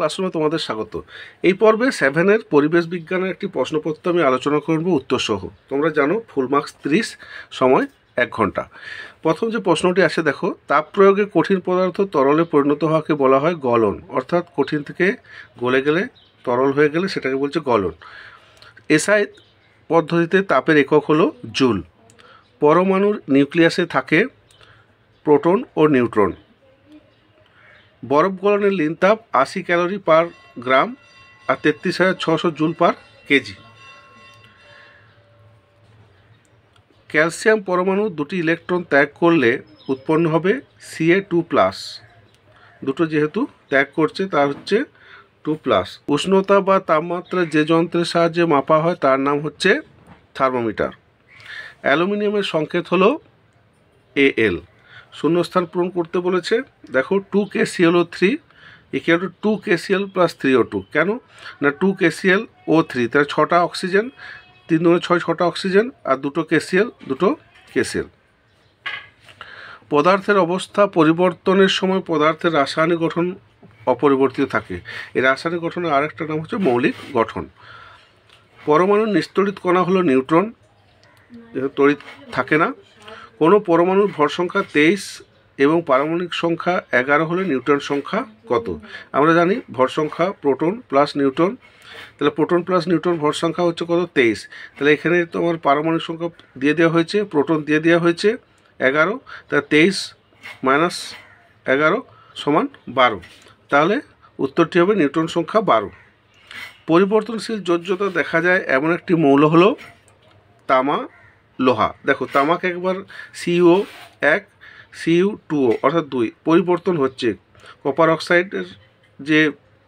ক্লাসরুমে তোমাদের স্বাগত। এই পর্বে 7-এর পরিবেশ বিজ্ঞানের একটি প্রশ্নপত্র আমি আলোচনা করব উত্তরসহ। তোমরা জানো ফুল মার্কস 30, সময় 1 ঘন্টা। প্রথম যে প্রশ্নটি আসে দেখো, তাপ প্রয়োগে কঠিন পদার্থ তরলে পরিণত হওয়াকে বলা হয় গলন, অর্থাৎ কঠিন থেকে গলে গেলে তরল হয়ে গেলে সেটাকে বলছে গলন। এসআই পদ্ধতিতে তাপের একক হলো জুল। পরমাণুর নিউক্লিয়াসে থাকে প্রোটন ও নিউট্রন। বরফ গলনের লিন তাপ 80 ক্যালোরি পার গ্রাম আর 33,600 জুল পার কেজি। ক্যালসিয়াম পরমাণু দুটি ইলেকট্রন ত্যাগ করলে উৎপন্ন হবে Ca2+। দুটো যেহেতু ত্যাগ করছে তার হচ্ছে 2+। উষ্ণতা বা তাপমাত্রা যে যন্ত্রের সাহায্যে মাপা হয় তার নাম হচ্ছে থার্মোমিটার। অ্যালুমিনিয়ামের সংকেত হলো Al। শূন্যস্থান পূরণ করতে বলেছে। দেখো 2KClO3 = 2KCl + 3O2। কেন না 2KClO3 তার 6টা অক্সিজেন, 3 × 6 6টা অক্সিজেন আর 2টো KCl 2টো KCl। পদার্থের অবস্থা পরিবর্তনের সময় পদার্থের রাসায়নিক গঠন অপরিবর্তিত থাকে। এই রাসায়নিক গঠনের আরেকটা নাম হচ্ছে মৌলিক গঠন। পরমাণুর নিস্তড়িত কণা হলো নিউট্রন, তড়িৎ থাকে না। কোনো পরমাণুর ভর সংখ্যা 23 এবং পারমাণবিক সংখ্যা 11 হলে নিউটন সংখ্যা কত? আমরা জানি ভর সংখ্যা প্রোটন প্লাস নিউট্রন, তাহলে প্রোটন প্লাস নিউট্রন ভর সংখ্যা হচ্ছে কত? 23। তাহলে এখানে তোমার পারমাণবিক সংখ্যা দিয়ে দেওয়া হয়েছে, প্রোটন দিয়ে দেওয়া হয়েছে 11, তাহলে 23 - 11 = 12। তাহলে উত্তরটি হবে নিউটন সংখ্যা 12। পরিবর্তনশীল যোজ্যতা দেখা যায় এমন একটি মৌল হলো তামা, লোহা। দেখো তামাক একবার Cu1 Cu2O অর্থাৎ 2 পরিবর্তন হচ্ছে। কপার অক্সাইডের যে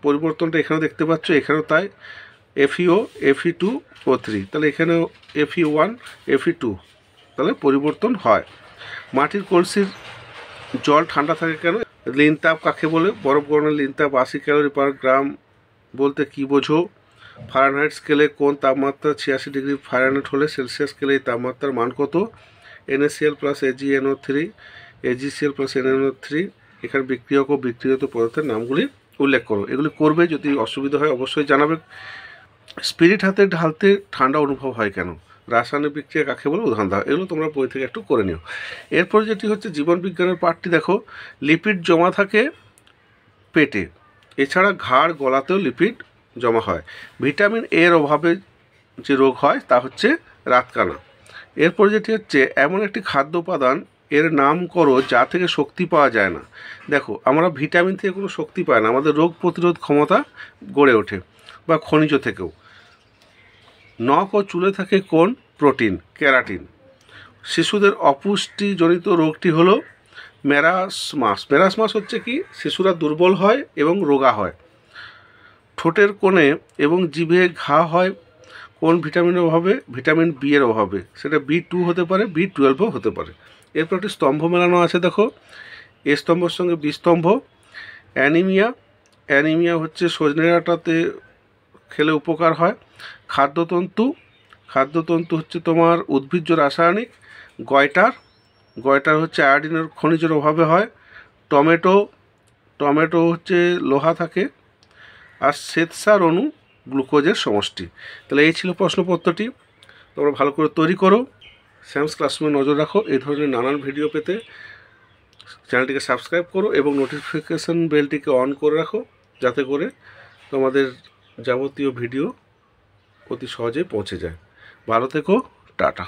পরিবর্তনটা এখানে দেখতে পাচ্ছ, এখানেও তাই, FeO Fe2O3, তাহলে এখানেও Fe1 Fe2, তাহলে পরিবর্তন হয়। মাটির কলসির জল ঠান্ডা থাকে কেন? লিন তাপ কাকে বলে? বরফ গলনের লিন তাপ 80 ক্যালোরি পার গ্রাম বলতে কি বোঝো? ফারেনহাইট স্কেলে কোন তাপমাত্রা 86 ডিগ্রি ফারেনহাইট হলে সেলসিয়াস স্কেলে এই তাপমাত্রার মান কত? NaCl + AgNO3 AgCl + NaNO3। এখানে বিক্রিয়ক ও বিক্রিয়ত পদার্থের নামগুলি উল্লেখ করো। এগুলি করবে, যদি অসুবিধা হয় অবশ্যই জানাবে। স্পিরিট হাতে ঢালতে ঠান্ডা অনুভব হয় কেন? রাসায়নিক বিক্রিয়া কাকে বলে? উদাহরণ দাও। এগুলো তোমরা বই থেকে একটু করে নিও। এরপর যেটি হচ্ছে জীবন বিজ্ঞানের পাঠটি দেখো। লিপিড জমা থাকে পেটে, এছাড়া ঘাড় গলাতেও লিপিড জমা হয়। ভিটামিন এর অভাবে যে রোগ হয় তা হচ্ছে রাতকানা। এরপর যেটি হচ্ছে এমন একটি খাদ্য উপাদান এর নাম করো যা থেকে শক্তি পাওয়া যায় না। দেখো আমরা ভিটামিন থেকে কোনো শক্তি পাই না, আমাদের রোগ প্রতিরোধ ক্ষমতা গড়ে ওঠে, বা খনিজ থেকেও। নখ ও চুলে থাকে কোন প্রোটিন? ক্যারাটিন। শিশুদের অপুষ্টিজনিত রোগটি হলো মেরাসমাস। মেরাসমাস হচ্ছে কি? শিশুরা দুর্বল হয় এবং রোগা হয়। ঠোঁটের কোণে এবং জিভে ঘা হয় কোন ভিটামিনের অভাবে? ভিটামিন বি এর অভাবে। সেটা B2 হতে পারে, B12ও হতে পারে। এরপর একটি স্তম্ভ মেলানো আছে দেখো, এ স্তম্ভের সঙ্গে বি স্তম্ভ। অ্যানিমিয়া। অ্যানিমিয়া হচ্ছে সজনে ডাঁটাতে খেলে উপকার হয়। খাদ্যতন্তু। খাদ্যতন্তু হচ্ছে তোমার উদ্ভিজ্জ রাসায়নিক। গয়টার। গয়টার হচ্ছে আয়োডিনের খনিজের অভাবে হয়। টমেটো। টমেটো হচ্ছে লোহা থাকে। আর শ্বেতসার অণু গ্লুকোজের সমষ্টি। তাহলে এই ছিল প্রশ্নপত্রটি। তোমরা ভালো করে তৈরি করো। স্যামস ক্লাসরুমে নজর রাখো। এই ধরনের নানান ভিডিও পেতে চ্যানেলটিকে সাবস্ক্রাইব করো এবং নোটিফিকেশান বেলটিকে অন করে রাখো, যাতে করে তোমাদের যাবতীয় ভিডিও অতি সহজে পৌঁছে যায়। ভালো থেকো, টাটা।